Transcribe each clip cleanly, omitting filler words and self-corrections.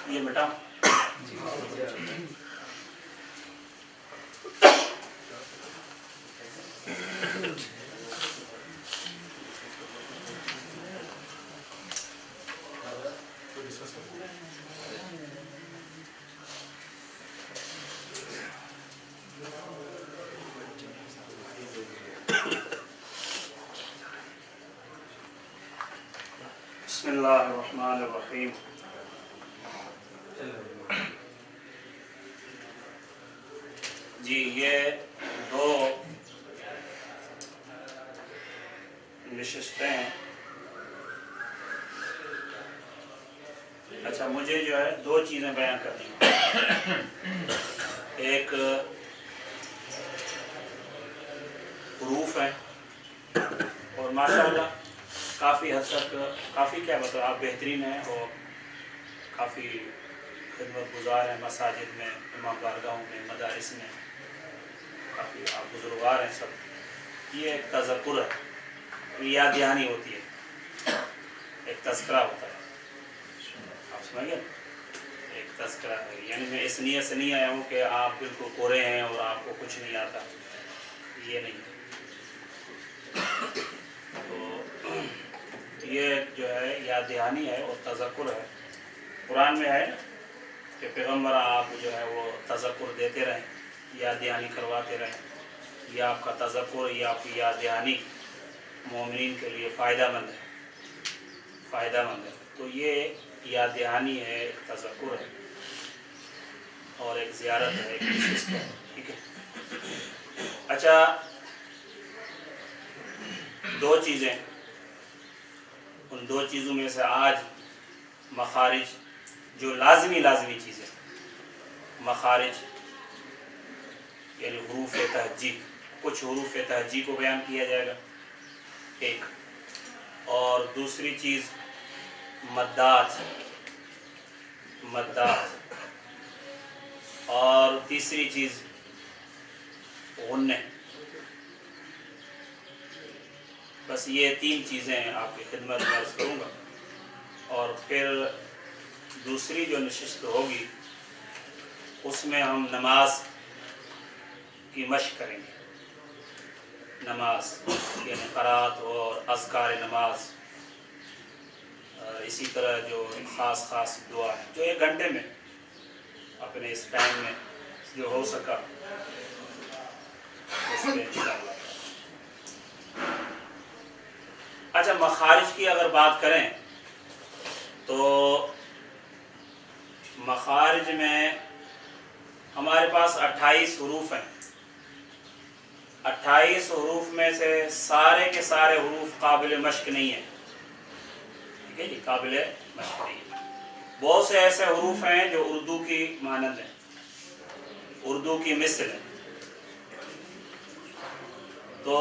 یہ بیٹا بسم اللہ الرحمن الرحیم. جی یہ دو نشستیں ہیں. اچھا مجھے جو ہے دو چیزیں بیان کرنی ہیں. ایک حروف ہیں اور ماشاءاللہ کافی حد تک کافی کیا بتا آپ بہترین ہیں اور کافی خدمت گزار ہیں مساجد میں امام بارگاہوں میں مدارس میں کافی آپ بزرگوار ہیں سب. یہ ایک تذکر ہے یاد دہانی ہوتی ہے ایک تذکرہ ہوتا ہے آپ سمجھ گئے ایک تذکرہ ہے. یعنی میں اس نیت سے نہیں آیا ہوں کہ آپ بالکل کورے ہیں اور آپ کو کچھ نہیں آتا یہ نہیں. تو یہ جو ہے یاد دہانی ہے اور تذکر ہے. قرآن میں ہے کہ پیغمبر آپ جو ہے وہ تذکر دیتے رہیں یاد دہانی کرواتے رہیں. یہ آپ کا تذکر یہ آپ کی یاد دہانی مومنین کے لیے فائدہ مند ہے. تو یہ یاد دہانی ہے ایک تذکر ہے اور ایک زیارت ہے ایک نشست ہے. ٹھیک ہے. اچھا دو چیزیں ان دو چیزوں میں سے آج مخارج جو لازمی چیزیں مخارج یعنی حروف تہجی کچھ حروف تہجی کو بیان کیا جائے گا ایک. اور دوسری چیز مدات اور تیسری چیز غنّے. بس یہ تین چیزیں آپ کی خدمت میں عرض کروں گا. اور پھر دوسری جو نشست ہوگی اس میں ہم نماز کی مشق کریں گے. نماز یعنی قرات اور اذکار نماز اسی طرح جو خاص دعا ہے جو 1 گھنٹے میں اپنے اس ٹائم میں جو ہو سکا اس میں انشاءاللہ. اچھا مخارج کی اگر بات کریں تو مخارج میں ہمارے پاس 28 حروف ہیں. 28 حروف میں سے سارے کے سارے حروف قابل مشق نہیں ہیں. ٹھیک ہے جی قابل مشق نہیں ہے. بہت سے ایسے حروف ہیں جو اردو کی مانند ہیں اردو کی مثل ہیں. تو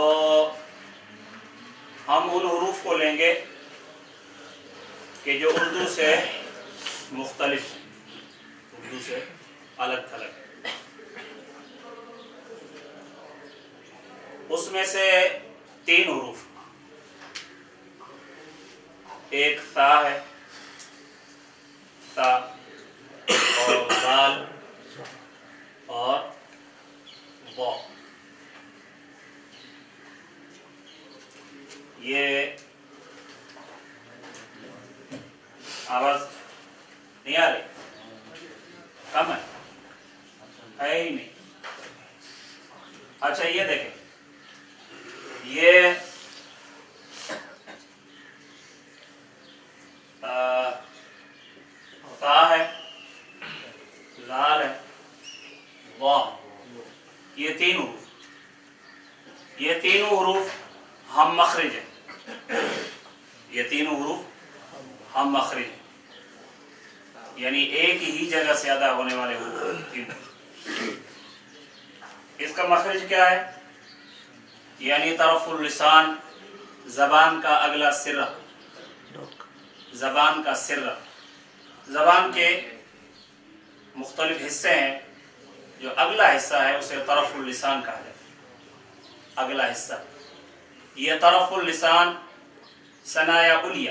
ہم ان حروف کو لیں گے کہ جو اردو سے مختلف ہیں اردو سے الگ تھلگ. اس میں سے 3 حروف ایک تا ہے تا اور دال اور وا. یہ آواز نہیں آ رہی کم ہے ہی نہیں. اچھا یہ دیکھیں یہ تا ہے لال ہے واہ. یہ تینوں حروف ہم مخرج ہیں. یہ تینوں حروف ہم مخرج ہیں یعنی ایک ہی جگہ سے ادا ہونے والے حروف. اس کا مخرج کیا ہے یعنی طرف اللسان زبان کا اگلا سرہ زبان کا سرہ. زبان کے مختلف حصے ہیں جو اگلا حصہ ہے اسے طرف اللسان کہا جاتا ہے. اگلا حصہ یہ طرف اللسان ثنایا علیہ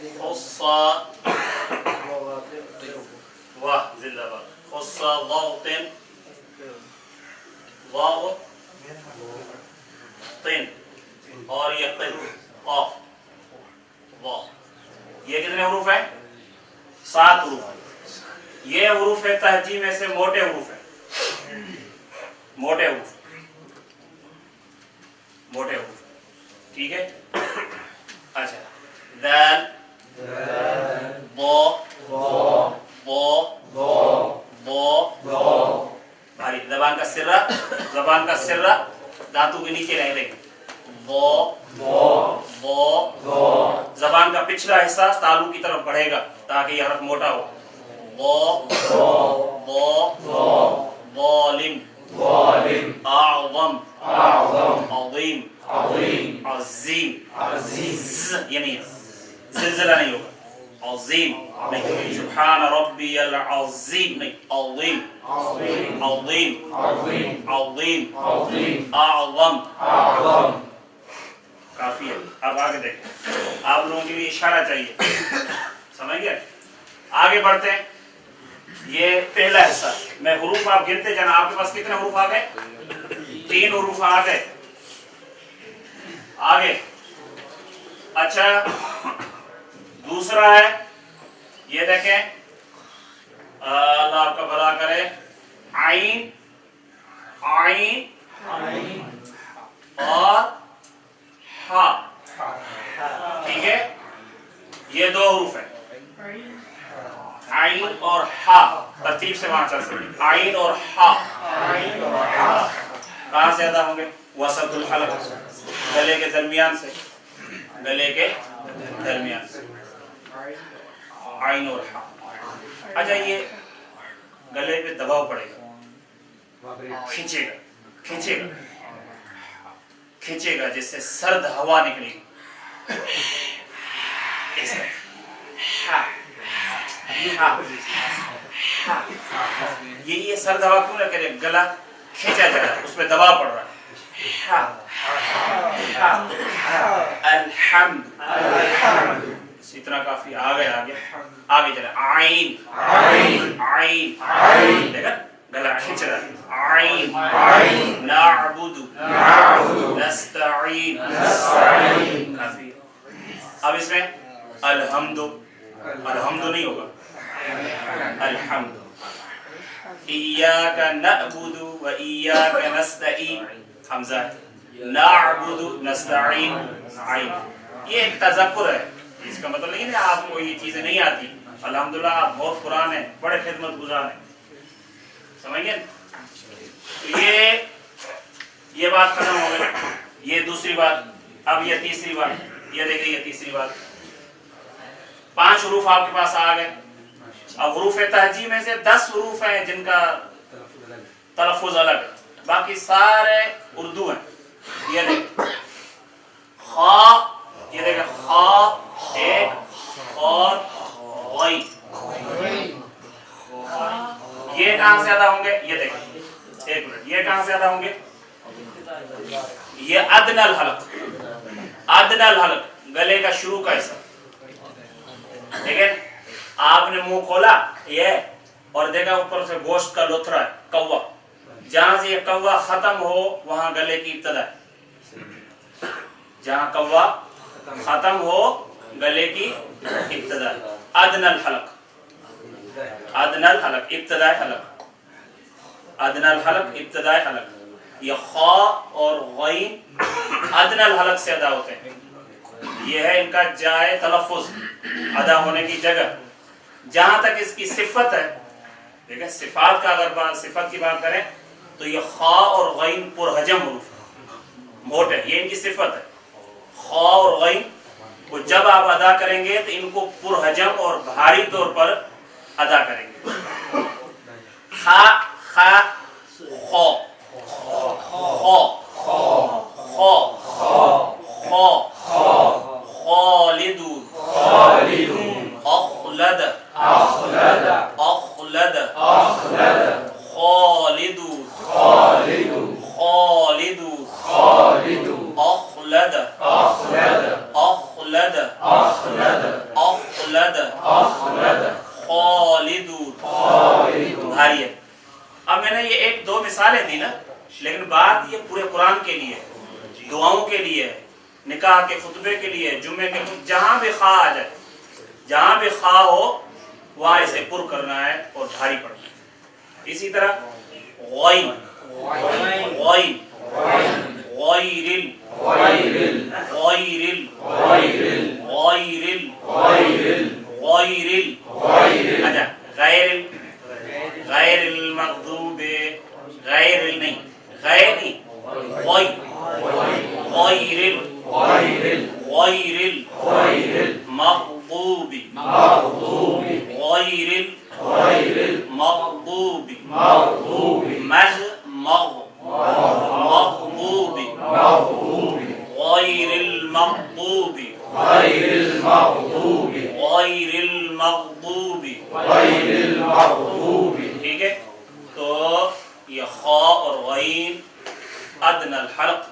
خصا واہ زندہ باد خصا ضغطن ضغطن اور یہ قن قاف واہ یہ کتنے حروف ہیں 7 حروف یہ حروف تہجی میں سے موٹے حروف ہیں موٹے حروف ٹھیک ہے اچھا دال ضا بھاری زبان کا سرہ دانتوں کے نیچے رہے گا زبان کا پچھلا حصہ تالو کی طرف بڑھے گا تاکہ یہ حرف موٹا ہو ظالم اعظم عظیم عظیم یعنی زلزلہ نہیں ہوگا عظیم نہیں سبحان ربی العظیم نہیں عظیم اعظم کافی ہے اب آگے دیکھیں آپ لوگوں کے لیے اشارہ چاہیے سمجھ گئے آگے بڑھتے ہیں یہ پہلا حصہ میں حروف آپ گنتے جانا آپ کے پاس کتنے حروف آ گئے 3 حروف آ گئے آگے اچھا دوسرا ہے یہ دیکھیں اللہ آپ کا بھلا کرے عین اور ہا ٹھیک ہے یہ 2 حروف ہیں عین اور ہا ترتیب سے وہاں چل سکتے عین اور ہا کہاں سے ادا ہوں گے وسط الحلق گلے کے درمیان سے عین اور ہا اچھا یہ گلے پہ دباؤ پڑے گا کھینچے گا جس سے سرد ہوا نکلے گی یہ سرد ہوا کیوں نہ کرے گلا کھینچا جا رہا ہے اس پہ دباؤ پڑ رہا ہے الحمد اتنا کافی آگے چلے عین دیکھا گلا کھینچ رہا ہے عین نعبد نستعین کافی اب اس میں الحمد نہیں ہوگا الحمد ایاک نعبد و ایاک نستعین حمزہ نعبد نستعین عین یہ ایک تذکر ہے اس کا مطلب نہیں ہے آپ کو یہ چیزیں نہیں آتی الحمدللہ آپ بہت قرآن ہیں بڑے خدمت گزار ہیں سمجھ گئے یہ بات ختم ہو گئی یہ دوسری بات اب یہ تیسری بات یہ دیکھیں یہ تیسری بات 5 حروف آپ کے پاس آ گئے اب حروف تہجی میں سے 10 حروف ہیں جن کا تلفظ الگ ہے باقی سارے اردو ہیں یہ دیکھ خا یہ دیکھ خا ایک اور غین یہ کہاں سے ادا ہوں گے یہ دیکھیں ایک منٹ یہ کہاں سے ادا ہوں گے یہ ادنى الحلق گلے کا شروع کا حصہ ٹھیک ہے آپ نے منہ کھولا یہ اور دیکھا اوپر سے گوشت کا لوتھرا ہے کوا جہاں سے یہ کوا ختم ہو وہاں گلے کی ابتدا ہے جہاں کوا ختم ہو گلے کی ابتدا ادنى الحلق ابتدائی حلق یہ خا اور غین ادنى الحلق سے ادا ہوتے ہیں یہ ہے ان کا جائے تلفظ ادا ہونے کی جگہ جہاں تک اس کی صفت ہے دیکھیں صفات کا اگر صفت کی بات کریں تو یہ خا اور غین پرحجم حروف موٹے یہ ان کی صفت ہے خا اور غین کو جب آپ ادا کریں گے تو ان کو پرحجم اور بھاری طور پر ادا کریں گے خا خا خو خو خو خو خالد اخلد خالد خالد اخلد نکاح کے خطبے کے لیے، جمعے کے جہاں بھی خا آ جائے، جہاں بھی خا ہو وہاں اسے پر کرنا ہے اور بھاری پڑنا ہے. اسی طرح غین، غین، غیرل، غیرل، غیرل، غیرل، غیرل، اچھا غیر، غیر المغضوب، غیر نہیں، غیر نہیں، غیر، غیر، غیر المغضوب، غیر المغضوب، مغضوب، غیر المغضوب، غیر المغضوب، ٹھیک ہے. تو یہ خا اور غین ادنى الحلق،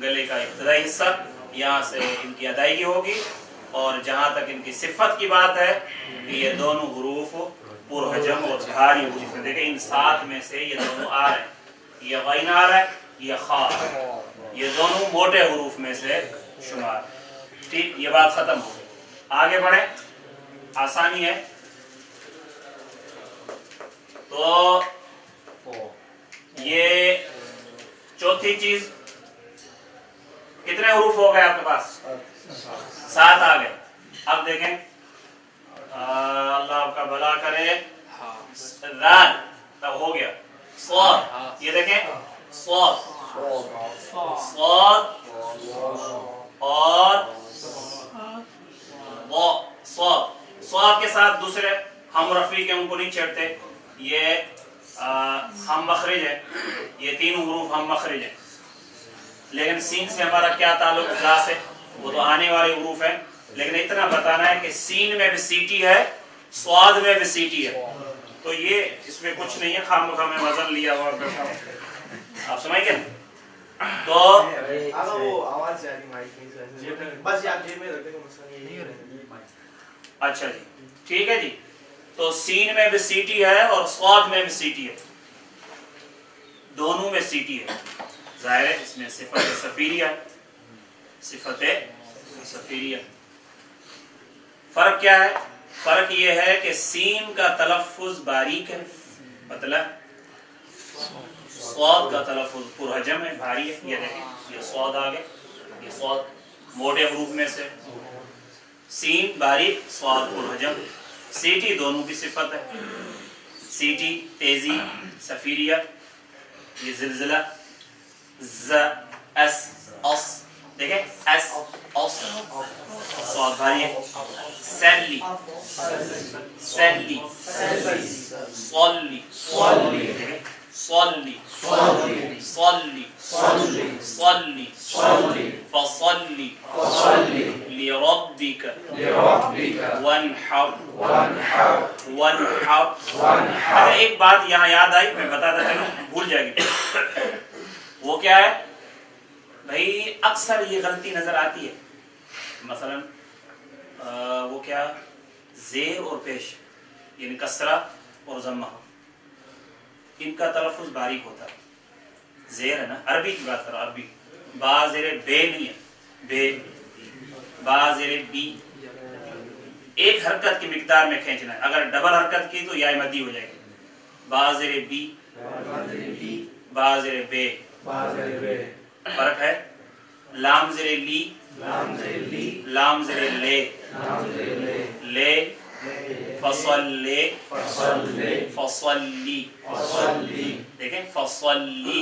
گلے کا ابتدائی حصہ، یہاں سے ان کی ادائیگی ہوگی. اور جہاں تک ان کی صفت کی بات ہے، یہ دونوں حروف پرحجم اور بھاری حروف ہیں. دیکھیں ان 7 میں سے یہ دونوں آ رہے ہیں، یہ غین آ رہا ہے، یہ خا آ رہا ہے، یہ دونوں موٹے حروف میں سے شمار. ٹھیک، یہ بات ختم ہو گئی. آگے بڑھیں، آسانی ہے. تو یہ چوتھی چیز، کتنے حروف ہو گئے آپ کے پاس؟ 7 آ گئے. اب دیکھیں، اللہ آپ کا بھلا کرے، راد تب ہو گیا، صاد، یہ دیکھیں صاد، صاد اور صاد. صاد کے ساتھ دوسرے ہم رفیع کے ان کو نہیں چھیڑتے، یہ ہم مخرج ہے، یہ 3 حروف ہم مخرج ہیں. لیکن سین سے ہمارا کیا تعلق ذا سے؟ وہ تو آنے والے حروف ہیں. لیکن اتنا بتانا ہے کہ سین میں بھی سیٹی ہے، صاد میں بھی سیٹی ہے. تو یہ اس میں کچھ نہیں ہے، خام مخواہ میں وزن لیا ہوا بیٹھا ہوں. آپ سمجھ گئے؟ تو اچھا جی، ٹھیک ہے جی. تو سین میں بھی سیٹی ہے اور صاد میں بھی سیٹی ہے، دونوں میں سیٹی ہے. ظاہر ہے اس میں صفت صفیریہ، صفت صفیریہ. فرق کیا ہے؟ فرق یہ ہے کہ سین کا تلفظ باریک ہے، مطلب صاد کا تلفظ پرحجم ہے، بھاری ہے. یہ دیکھیں، یہ صاد آگے، یہ صاد موٹے حروف میں سے، سین باریک، صاد پرحجم. سیٹی دونوں کی صفت ہے، سیٹی تیزی، صفیریہ. یہ زلزلہ، ز، اس، اس، دیکھیں اس، اس، صاد بھاری ہے. سلی، سلی، صلی، صلی، صلی، صلی، فصلی لربک وانحر، وانحر. اگر ایک بات یہاں یاد آئی میں بتا دیتا ہوں، بھول جائے گی. وہ کیا ہے بھائی؟ اکثر یہ غلطی نظر آتی ہے. مثلا وہ کیا، زیر اور پیش، یعنی کسرہ اور ضمہ، ان کا تلفظ باریک ہوتا ہے. زیر ہے نا، عربی کی بات کرو، عربی. با زیر بے نہیں ہے، بے. با زیر بی، ایک حرکت کی مقدار میں کھینچنا ہے. اگر ڈبل حرکت کی تو یا مدی ہو جائے گی. با زیر بی، با زیر بے، فرق ہے. لام زیر لی، لام زیر لے، لے، فصلی، فصلی، دیکھیں فصلی،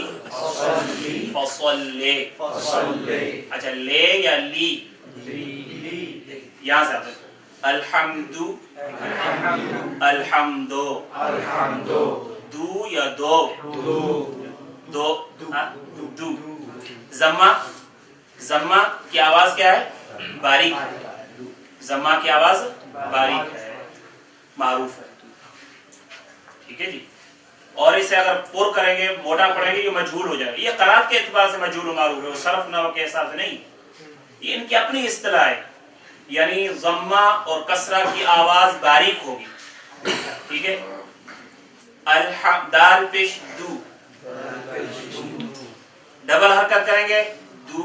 فصلی. اچھا لے یا لی؟ یہاں سے آتے ہیں. الحمد، الحمد، دو یا دو؟ دو، دو. ضمہ، ضمہ کی آواز کیا ہے؟ باریک. ضمہ کی آواز باریک ہے، معروف ہے. ٹھیک ہے جی. اور اسے اگر پر کریں گے، موٹا پڑیں گے، یہ مجہول ہو جائے گا. یہ قرات کے اعتبار سے مجہول و معروف ہے، صرف نحو کے حساب سے نہیں. یہ ان کی اپنی اصطلاح ہے. یعنی ضمہ اور کسرہ کی آواز باریک ہوگی. ٹھیک ہے. دال پیش دو، ڈبل حرکت کریں گے، دو،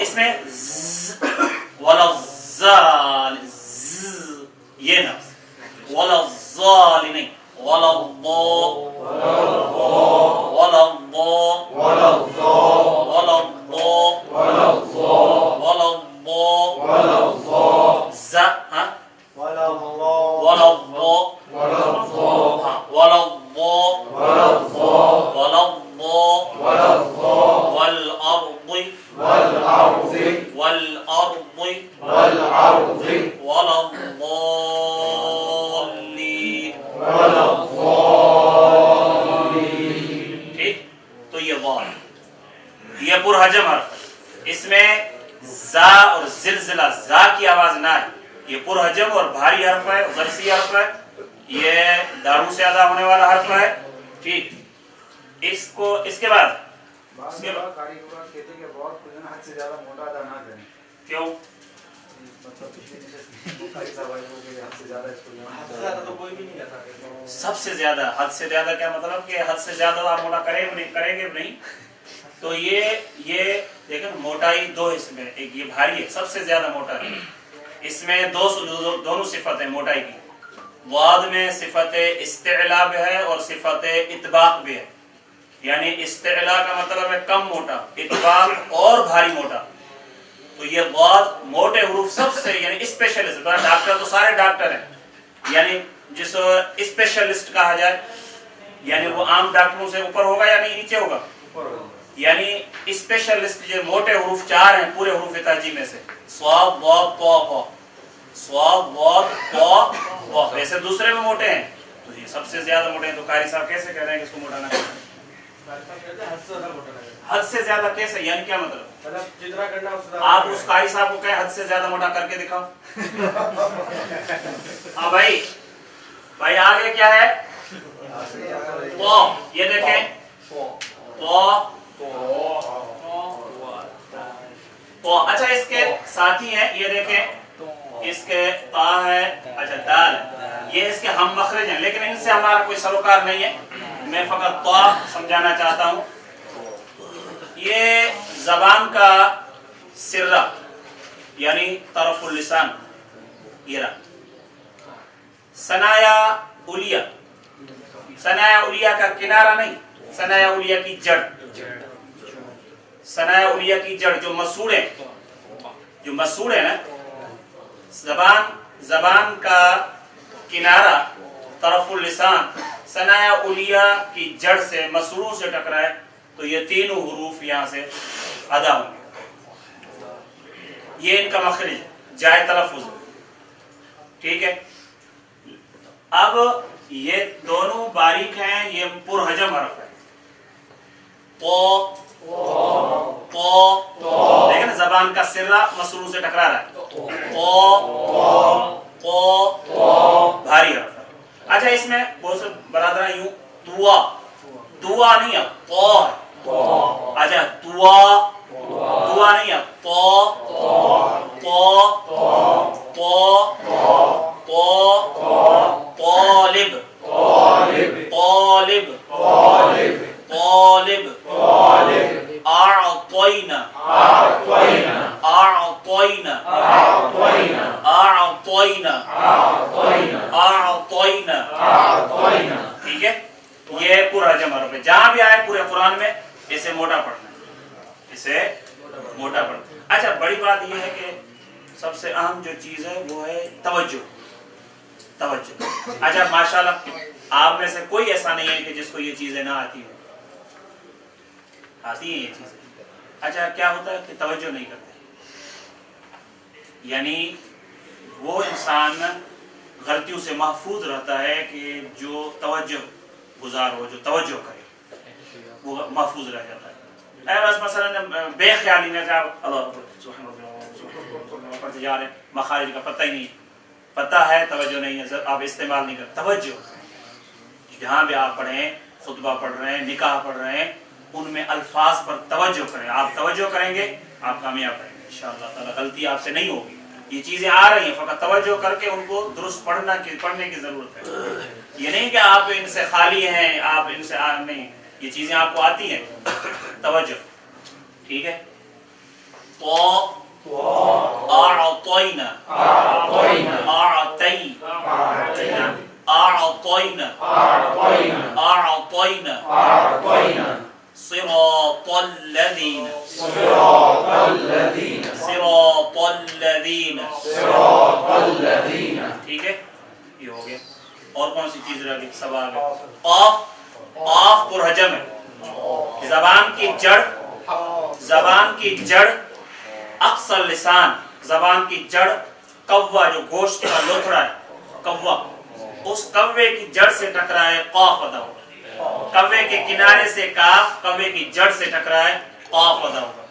اس میں ولظال یہ نفس ولظال نہیں یہ پرحجم حرف ہے. اس میں زا اور زلزلہ زا کی آواز نہ ہے. یہ پرحجم اور بھاری حرف ہے, ضرسی حرف ہے, یہ دارو سے ادا ہونے والا حرف ہے. ٹھیک, اس کے بعد کیوں سب سے زیادہ حد سے زیادہ کیا مطلب کہ حد سے زیادہ آپ موٹا کریں گے نہیں. تو یہ دیکھیں موٹائی دو اس میں, ایک یہ بھاری ہے سب سے زیادہ موٹا ہے. اس میں دونوں صفت ہیں موٹائی کی. واد میں صفت استعلاء بھی ہے اور صفت اطباق بھی ہے. یعنی استعلاء کا مطلب ہے کم موٹا, اطباق اور بھاری موٹا. تو یہ واد موٹے حروف سب سے یعنی اسپیشلسٹ, ڈاکٹر تو سارے ڈاکٹر ہیں, یعنی جس اسپیشلسٹ کہا جائے یعنی وہ عام ڈاکٹروں سے اوپر ہوگا یا نہیں نیچے ہوگا. یعنی اسپیشلسٹ جو موٹے حروف چار ہیں پورے حروف تہجی میں سے, صاد ضاد طا قا, صاد ضاد طا قا, ایسے دوسرے میں موٹے ہیں. تو یہ سب سے زیادہ موٹے ہیں. تو قاری صاحب کیسے کہہ رہے ہیں کہ اس کو موٹا نہ کریں؟ حد سے زیادہ کیسے, یعنی کیا مطلب؟ آپ اس قاری صاحب کو کہیں حد سے زیادہ موٹا کر کے دکھاؤ. ہاں بھائی آگے کیا ہے؟ تو یہ دیکھیں تو اچھا اس کے ساتھی ہیں, یہ دیکھیں اس کے تا ہے, اچھا دال, یہ اس کے ہم مخرج ہیں لیکن ان سے ہمارا کوئی سروکار نہیں ہے. میں فقط تا سمجھانا چاہتا ہوں. یہ زبان کا سرہ یعنی طرف اللسان, یہ رہا ثنایا علیہ. ثنایا علیہ کا کنارہ نہیں, ثنایا علیہ کی جڑ. ثنایا علیہ کی جڑ جو مسوڑ ہے نا, زبان کا کنارہ طرف اللسان ثنایا علیہ کی جڑ سے مسوڑوں سے ٹکرائے تو یہ تینوں حروف یہاں سے ادا ہوں گے. یہ ان کا مخرج جائے تلفظ. ٹھیک ہے, اب یہ دونوں باریک ہیں, یہ پرحجم حرف ہے. تو دیکھیں نا زبان کا سرہ مسرور سے ٹکرا رہا ہے. تو بھاری حرف ہے. اچھا اس میں بہت سے برادران یوں دعا نہیں ہے, تو ہے. اچھا دعا نہیں ہے, طالب اعطینا. ٹھیک ہے, یہ پرحجم حرف ہے. جہاں بھی آئے پورے قرآن میں اسے موٹا پڑھنا ہے, اسے موٹا پڑھنا. اچھا بڑی بات یہ ہے کہ سب سے اہم جو چیز ہے وہ ہے توجہ. اچھا ماشاءاللہ آپ میں سے کوئی ایسا نہیں ہے کہ جس کو یہ چیزیں نہ آتی ہوں, آتی ہیں یہ چیزیں. اچھا کیا ہوتا ہے کہ توجہ نہیں کرتے, یعنی وہ انسان غلطیوں سے محفوظ رہتا ہے کہ جو توجہ گزار ہو, جو توجہ کرے وہ محفوظ رہ جاتا ہے. بس مثلا بے خیالی میں پڑھتے جا رہے, مخارج کا پتہ ہی نہیں, پتہ ہے توجہ نہیں ہے, آپ استعمال نہیں کرتے. توجہ جہاں بھی آپ پڑھیں, خطبہ پڑھ رہے ہیں, نکاح پڑھ رہے ہیں, ان میں الفاظ پر توجہ کریں. آپ توجہ کریں گے آپ کامیاب رہیں گے انشاءاللہ تعالی. غلطی آپ سے نہیں ہوگی. یہ چیزیں آ رہی ہیں, فقط توجہ کر کے ان کو درست پڑھنے کی ضرورت ہے. یہ نہیں کہ آپ ان سے خالی ہیں، آپ ان سے نہیں، یہ چیزیں آپ کو آتی ہیں. توجہ، ٹھیک ہے. اعطینا، اعطینا، اعطینا، اعطینا، صراط الذین، صراط الذین، صراط الذین، صراط الذین. ٹھیک ہے، یہ ہو گیا. اور کون سی چیز رہ گئی؟ سوال ہے. قاف، قاف پرحجم ہے. زبان کی جڑ، زبان کی جڑ اقصى لسان، زبان کی جڑ قوا، جو گوشت کا لوتھڑا ہے قوا، اس قوے کی جڑ سے ٹکرائے قاف ادا ہوگا. قوے کے کنارے سے کاف، قوے کی جڑ سے ٹکرائے قاف ادا ہوگا.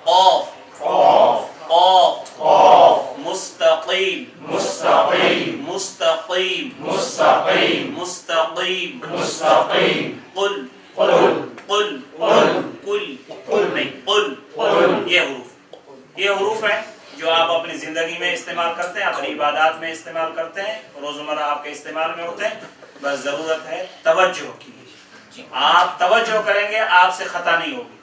قاف، قاف، قاف، مستقیم، مستقیم، مستقیم، مستقیم، مستقیم، مستقیم. قل، قل، قل، قل، قل، قل نہیں، قل، قل. یہ حروف، یہ حروف ہیں جو آپ اپنی زندگی میں استعمال کرتے ہیں، اپنی عبادات میں استعمال کرتے ہیں، روزمرہ آپ کے استعمال میں ہوتے ہیں. بس ضرورت ہے توجہ کی. آپ توجہ کریں گے، آپ سے خطا نہیں ہوگی.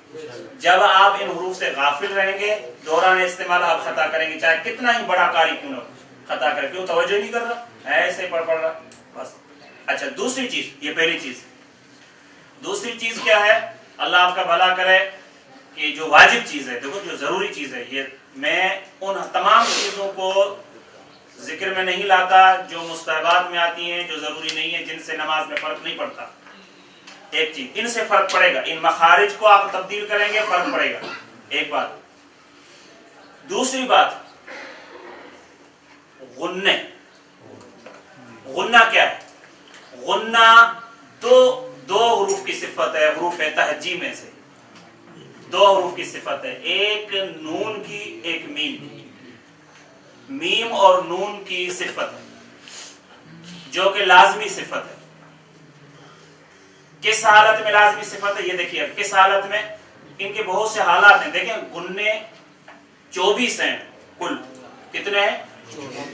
جب آپ ان حروف سے غافل رہیں گے، دوران استعمال آپ خطا کریں گے، چاہے کتنا ہی بڑا قاری کیوں نہ ہو. خطا کرے کیوں؟ توجہ نہیں کر رہا، ایسے پڑھ رہا بس. اچھا، دوسری چیز، یہ پہلی چیز. دوسری چیز کیا ہے؟ اللہ آپ کا بھلا کرے کہ جو واجب چیز ہے، دیکھو جو ضروری چیز ہے، یہ میں ان تمام چیزوں کو ذکر میں نہیں لاتا جو مستحبات میں آتی ہیں، جو ضروری نہیں ہے، جن سے نماز میں فرق نہیں پڑتا. ایک چیز، ان سے فرق پڑے گا، ان مخارج کو آپ تبدیل کریں گے، فرق پڑے گا. ایک بات. دوسری بات، غنّے. غنّہ کیا ہے؟ غنّہ دو حروف کی صفت ہے، حروف تہجی میں سے دو حروف کی صفت ہے. ایک نون کی، ایک میم کی. میم اور نون کی صفت ہے جو کہ لازمی صفت ہے. کس حالت میں لازمی صفت ہے؟ یہ دیکھیے کس حالت میں. ان کے بہت سے حالات ہیں. دیکھیں گنے 24 ہیں کل. کتنے ہیں؟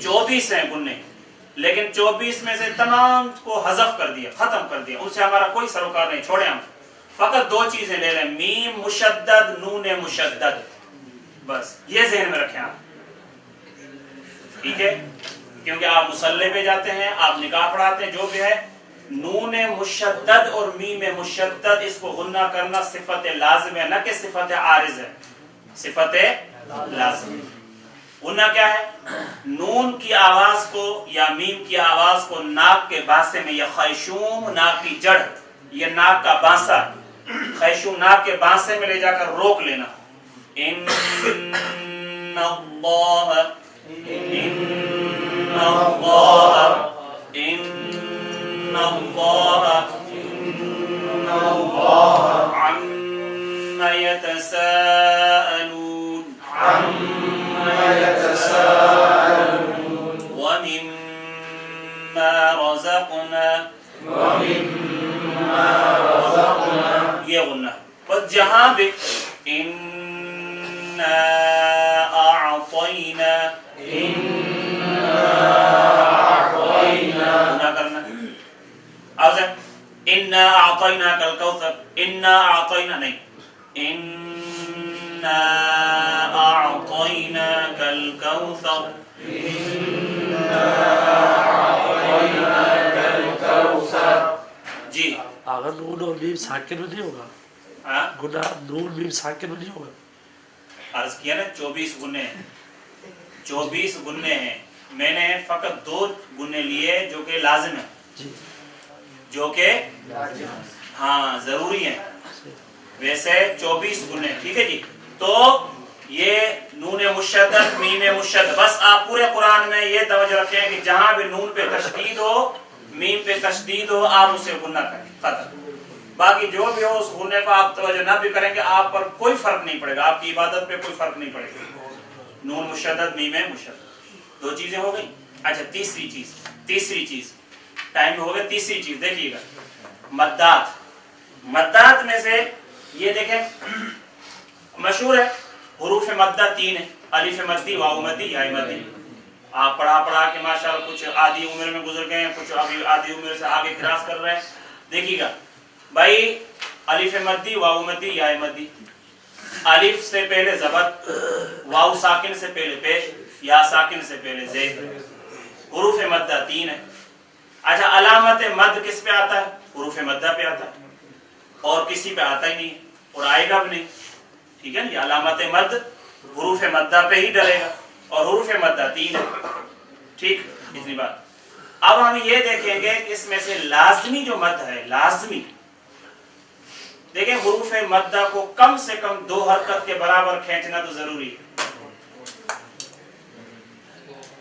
24 ہیں گنے. لیکن 24 میں سے تمام کو حذف کر دیا، ختم کر دیا. ان سے ہمارا کوئی سروکار نہیں، چھوڑیں ہم. فقط دو چیزیں لے لیں، میم مشدد، نون مشدد. بس یہ ذہن میں رکھیں آپ، ٹھیک ہے؟ کیونکہ آپ مصلی پہ جاتے ہیں، آپ نکاح پڑھاتے ہیں، جو بھی ہے، نون مشدد اور میم مشدد اس کو غنہ کرنا صفت لازم ہے، نہ کہ صفت عارض ہے، صفت لازم. غنہ کیا ہے؟ نون کی آواز کو یا میم کی آواز کو ناک کے باسے میں، یہ خیشوم ناک کی جڑ، یہ ناک کا بانسا، خیشوم ناک کے بانسے میں لے جا کر روک لینا. ان اللہ، ان اللہ، ان اللہ، ان اللہ عما يتساءلون، عما يتساءلون، ومما رزقنا، یہ غنہ. بس جہاں بھی انا اعطینا، غنہ کرنا. اب سے انا اعطینا کالکوثر، انا اعطینا نہیں، انا اعطینا کالکوثر، جی. اگر نون اور میم ساکن میں نہیں ہوگا، گناہ نون میم ساکن میں نہیں ہوگا. عرض کیا نا 24 گنے ہیں، 24 گنے ہیں. میں نے فقط 2 گنے لیے جو کہ لازم ہیں، جو کہ ہاں ضروری ہیں. ویسے 24 گنے، ٹھیک ہے جی. تو یہ نون مشدد، میم مشدد. بس آپ پورے قرآن میں یہ توجہ رکھیں کہ جہاں بھی نون پہ تشدید ہو، میم پہ تشدید ہو، آپ اسے غنہ کریں، ختم. باقی جو بھی ہو اس غنہ کو آپ توجہ نہ بھی کریں گے، آپ پر کوئی فرق نہیں پڑے گا، آپ کی عبادت پہ کوئی فرق نہیں پڑے گا. نون مشدد، میم مشدد، 2 چیزیں ہو گئی. اچھا، تیسری چیز ٹائم ہو گیا. تیسری چیز دیکھیے گا، مدات. مدات میں سے یہ دیکھیں مشہور ہے، حروف مدہ 3 ہے، الف مدی، واو مدی، یا مدی. آپ پڑھا کے ماشاءاللہ کچھ آدھی عمر میں گزر گئے ہیں، کچھ ابھی آدھی عمر سے آگے کراس کر رہے ہیں. دیکھیے گا بھائی، الف مدی، واو مدی، یا مدی. الف سے پہلے زبر، واو ساکن سے پہلے پیش، یا ساکن سے پہلے زیر. حروف مدہ 3 ہے. اچھا، علامت مد کس پہ آتا ہے؟ حروف مدہ پہ آتا ہے، اور کسی پہ آتا ہی نہیں اور آئے گا بھی نہیں. ٹھیک ہے نا، یہ علامت مد حروف مدہ پہ ہی ڈلے گا، اور حروف مدہ 3 ہے. ٹھیک، اتنی بات. اب ہم یہ دیکھیں گے کہ اس میں سے لازمی جو مد ہے، لازمی دیکھیں، حروف مدہ کو کم سے کم 2 حرکت کے برابر کھینچنا تو ضروری ہے.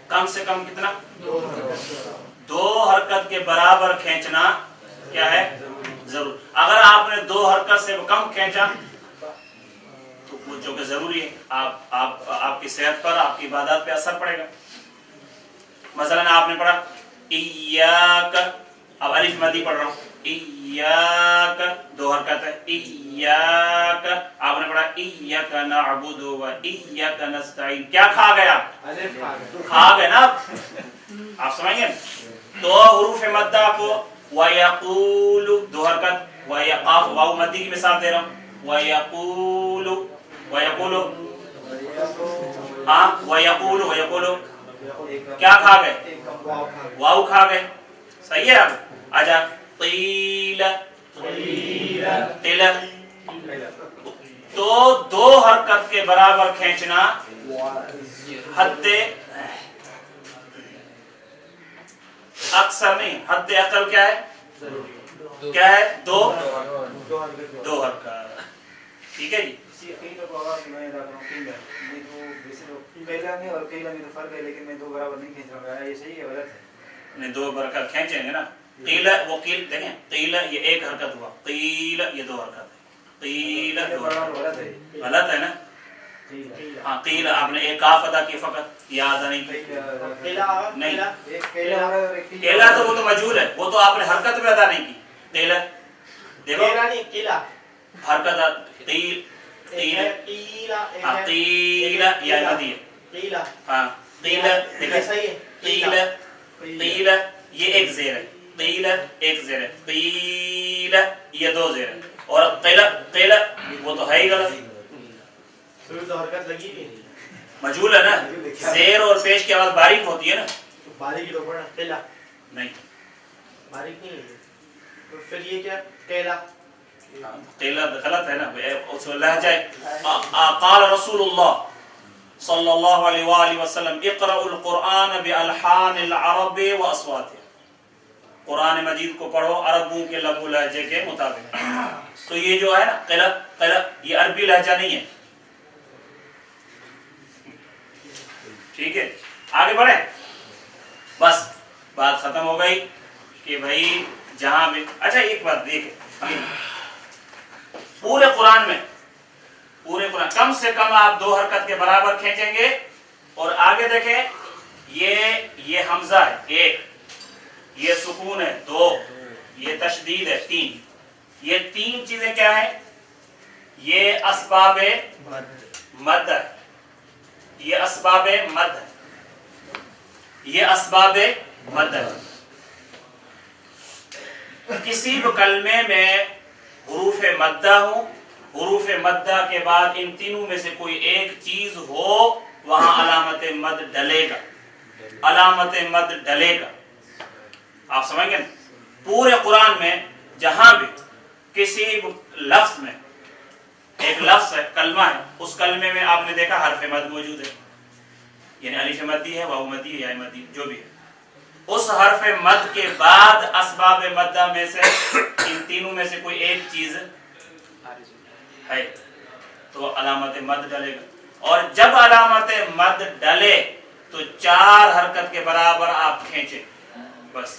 کم سے کم کتنا؟ 2 حرکت کے برابر کھینچنا کیا ہے؟ ضرور. اگر آپ نے 2 حرکت سے کم کھینچا تو جو کہ ضروری ہے، آپ کی صحت پر، آپ کی عبادات پہ اثر پڑے گا. مثلا آپ نے پڑھا ایاک، اب الف مدی پڑھ رہا ہوں، ایاک 2 حرکت ہے، ایاک. آپ نے پڑھا ایاک نعبد و ایاک نستعین، کیا کھا گیا؟ کھا گئے نا. آپ سمجھ گئے؟ تو حروف مدہ کو وَيَقُولُ 2 حرکت، وَيَقَافُ واو مدی کی مثال دے رہا ہوں، وَيَقُولُ وَيَقُولُ، ہاں وَيَقُولُ وَيَقُولُ، کیا کھا گئے؟ واو کھا گئے. صحیح ہے. اب آجا قیل، قیل، تو 2 حرکت کے برابر کھینچنا حد اکثر نہیں، حد اقل کیا ہے؟ کیا ہے؟ 2 حرکت. ٹھیک ہے جی. نہیں، 2 برکت کھینچیں گے نا. قیل، وہ قیل دیکھیں، قیل یہ 1 حرکت ہوا، قیل یہ 2 حرکت ہے، قیل 2 حرکت. غلط ہے نا. ہاں قیل آپ نے 1 کاف ادا کی فقط، یا ادا نہیں کی. نہیں، قیلا تو وہ تو مجہول ہے، وہ تو آپ نے حرکت میں ادا نہیں کی. قیل دیکھو حرکت، قیل قیل، ہاں قیل یا مدی ہے، ہاں قیل قیل قیل یہ 1 زیر ہے، قیل 1 زیر ہے، قیل یہ 2 زیر ہے، اور قیل قیل وہ تو ہے ہی غلط، مجہول ہے نا. زیر اور پیش کی آواز باریک ہوتی ہے نا. باریک تو پڑھا قیلا نہیں، باریک نہیں ہے. پھر یہ کیا قیلا؟ قیلا غلط ہے نا، اس لہجہ. قال رسول اللہ صلی اللہ علیہ وآلہ وسلم اقرأوا القرآن بألحان العرب واصواتها، قرآن مجید کو پڑھو عربوں کے لب و لہجے کے مطابق. تو یہ جو ہے نا قیلا قیلا، یہ عربی لہجہ نہیں ہے. ٹھیک ہے، آگے بڑھیں. بس بات ختم ہو گئی کہ بھائی جہاں بھی. اچھا ایک بات دیکھیں، پورے قرآن میں، پورے قرآن کم سے کم آپ 2 حرکت کے برابر کھینچیں گے. اور آگے دیکھیں، یہ حمزہ ہے 1، یہ سکون ہے 2، یہ تشدید ہے 3. یہ 3 چیزیں کیا ہیں؟ یہ اسباب مد ہے، یہ اسباب مد ہے، یہ اسباب مد ہے. کسی بھی کلمے میں حروف مدہ ہوں، حروف مدہ کے بعد ان تینوں میں سے کوئی ایک چیز ہو، وہاں علامت مد ڈلے گا، علامت مد ڈلے گا. آپ سمجھ گئے نا؟ پورے قرآن میں جہاں بھی کسی لفظ میں، ایک لفظ ہے، کلمہ ہے، اس کلمے میں آپ نے دیکھا حرف مد موجود ہے، یعنی الف مدی ہے، واو مدی ہے، یا مدی جو بھی ہے. اس حرف مد کے بعد اسباب مدہ میں سے ان تینوں میں سے کوئی ایک چیز ہے تو علامت مد ڈلے گا. اور جب علامت مد ڈلے تو 4 حرکت کے برابر آپ کھینچیں بس.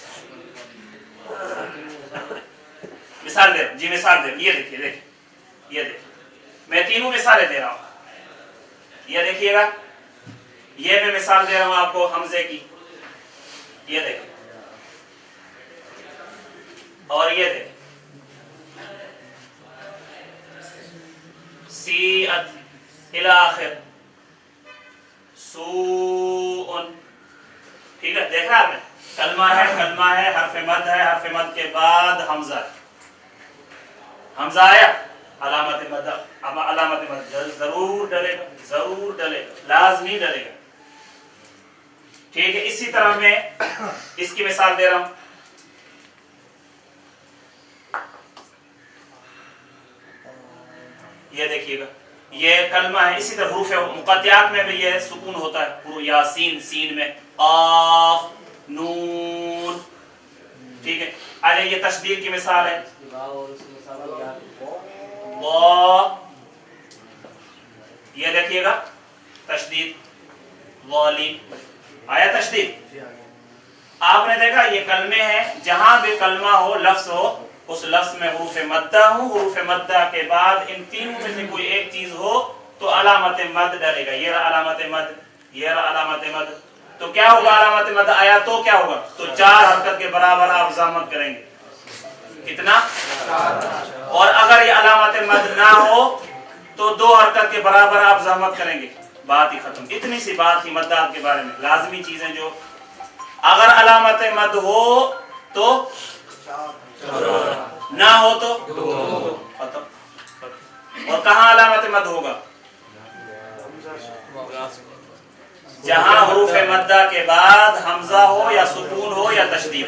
مثال دے جی، مثال دے. یہ دیکھیے، یہ دیکھیے، میں تینوں مثالیں دے رہا ہوں. یہ دیکھیے گا، یہ میں مثال دے رہا ہوں آپ کو حمزے کی، یہ دیکھیں، اور یہ دیکھیں سیئت الی آخر، سوء ٹھیک ہے، دیکھ رہا آپ نے کلمہ ہے، حرف مد ہے، حرف مد کے بعد حمزہ ہے، حمزہ آیا، علامت مد، علامت مد ضرور ڈلے گا، ضرور ڈلے گا، لازمی ڈلے گا، ٹھیک ہے۔ اسی طرح میں اس کی مثال دے رہا ہوں، یہ دیکھیے گا، یہ کلمہ ہے، اسی طرح حروف مقطعات میں بھی یہ سکون ہوتا ہے، یاسین سین میں، قاف نون، ٹھیک ہے۔ آئیے یہ تشدید کی مثال ہے، یہ دیکھیے گا تشدید، والی آیا تشدید، آپ نے دیکھا یہ کلمے ہیں، جہاں بھی کلمہ ہو، لفظ ہو، اس لفظ میں حروف مدہ ہوں، حروف مدہ کے بعد ان تینوں میں سے کوئی ایک چیز ہو تو علامت مد ڈلے گا، یہ رہا علامت مد، یہ رہا علامت مد، تو کیا ہوگا علامت مد آیا تو کیا ہوگا، تو 4 حرکت کے برابر آپ ضمت کریں گے، کتنا، اور اگر یہ علامت مد نہ ہو تو 2 حرکت کے برابر آپ ضمت کریں گے، بات ہی ختم۔ اتنی سی بات تھی مدات کے بارے میں، لازمی چیزیں جو اگر علامت مد ہو تو، نہ ہو تو ختم۔ اور کہاں علامت مد ہوگا، جہاں حروف مدہ کے بعد حمزہ ہو یا سکون ہو یا تشدید،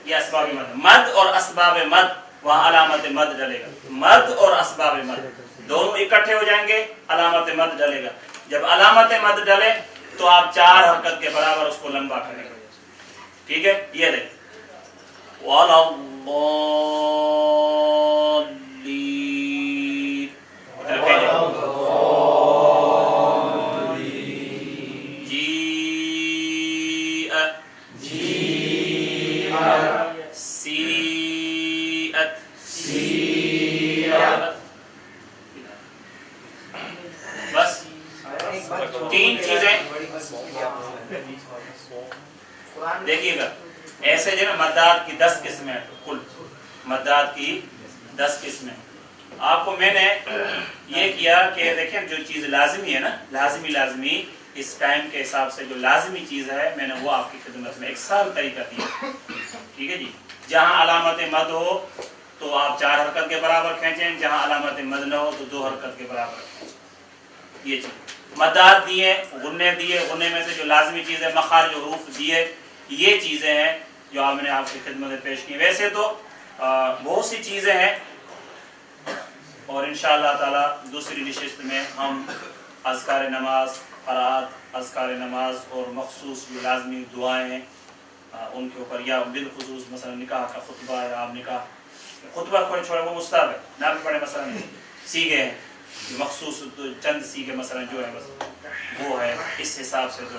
یہ اسباب مد، مد اور اسباب مد، وہاں علامت مد ڈلے گا، مد اور اسباب مد دونوں اکٹھے ہو جائیں گے، علامت مد ڈلے گا، جب علامت مد ڈلے تو آپ 4 حرکت کے برابر اس کو لمبا کریں گے، ٹھیک ہے۔ یہ دیکھ بس 3 چیزیں دیکھیے گا، ایسے جو نا مدات کی 10 قسمیں، کل مدات کی 10 قسمیں، آپ کو میں نے یہ کیا کہ دیکھیں جو چیز لازمی ہے نا، لازمی اس ٹائم کے حساب سے جو لازمی چیز ہے میں نے وہ آپ کی خدمت میں ایک سال طریقہ دیا، ٹھیک ہے جی۔ جہاں علامت مد ہو تو آپ 4 حرکت کے برابر کھینچیں، جہاں علامت مد نہ ہو تو 2 حرکت کے برابر کھینچیں، یہ چیز۔ مدات دیے، غنے دیے، غنے میں سے جو لازمی چیز ہے، مخارج حروف دیے، یہ چیزیں ہیں جو آپ نے آپ کی خدمت میں پیش کی۔ ویسے تو بہت سی چیزیں ہیں، اور انشاءاللہ تعالی دوسری نشست میں ہم اذکار نماز، قرات اذکار نماز اور مخصوص جو لازمی دعائیں ہیں ان کے اوپر، یا بالخصوص مثلا نکاح کا خطبہ ہے، آپ نکاح خطبہ کوئی چھوڑے وہ مستحب ہے، نہ بھی پڑھے، مثلا سیگے ہیں مخصوص چند سیگے مثلا جو ہے بس وہ ہے، اس حساب سے جو